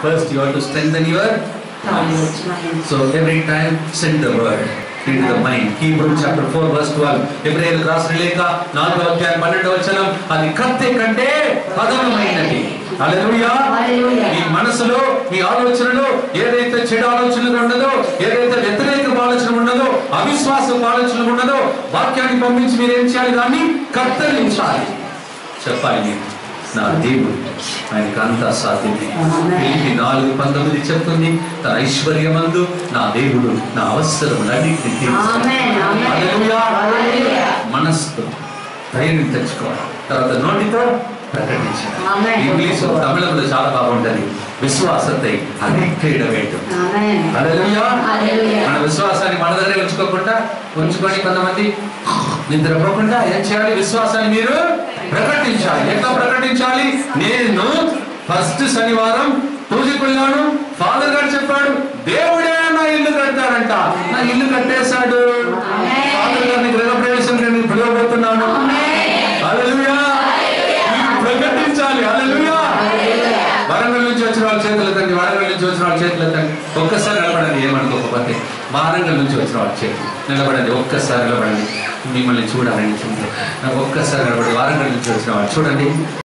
First you have to strengthen your mind. So every time send the word into the mind. Hebrews chapter 4 verse 12. హెబ్రీయులకు రాసిన లేఖ 4వ అధ్యాయం 12వ వచనం, అది కత్తి కంటే పదునమైనది. హల్లెలూయా. మీ మనసులో, మీ ఆలోచనలో ఏదైతే చెడు ఆలోచనలు ఉన్నదో, ఏదైతే వ్యతిరేక ఆలోచన ఉన్నదో, అవిశ్వాస ఆలోచన ఉన్నదో, వాక్యాన్ని పంపించి మీరు ఏం చేయాలి? దాన్ని కత్తిరించాలి. చెప్పాలి మీరు, నా దేవుడు ఆయనకు అంతా సాధ్యమే. ఫిలిప్పీ 4:19 చెప్తుంది, తన ఐశ్వర్యమందు నా దేవుడు నా అవసరములన్నిటిని తీరుస్తాడు. హల్లెలూయా. మనస్సుతో ధైర్యం తెచ్చుకోవాలి, తర్వాత నోటితో ప్రకటించాలి. ఇంగ్లీష్ తమిళంలో చాలా బాగుంటది, విశ్వాసத்தை அறிக்கையிட வேண்டும். హల్లెలూయా. మన విశ్వాసాన్ని మన దగ్గరే ఉంచుకొని కొంతమంది నిద్రపోకుండా ఏం చేయాలి? విశ్వాసాన్ని మీరు ప్రకటించాలి. ఎట్లా ప్రకటించాలి? నేను ఫస్ట్ శనివారం పూజకు వెళ్ళాను, ఫాదర్ గారు చెప్పాడు దేవుడే నా ఇల్లు కట్టారంట. నా ఇల్లు కట్టేశాడు. ఫాదర్ గారిని గృహప్రవేశం నేను పిలవబోతున్నాను. హల్లెలూయా. ప్రకటించాలి. హల్లెలూయా. వరంగల్ నుంచి వచ్చిన వాళ్ళ చేతులు తండ్రి, వరంగల్ నుంచి వచ్చిన వాళ్ళ చేతులు తండ్రి, ఒక్కసారి నిలబడండి. ఏమనుకోకపోతే వరంగల్ నుంచి వచ్చిన వాళ్ళ చేతులు నిలబడండి, ఒక్కసారి నిలబడండి. మిమ్మల్ని చూడాలని ఒక్కసారి నిలబడి, వరంగల్ నుంచి వచ్చిన వాళ్ళు చూడండి.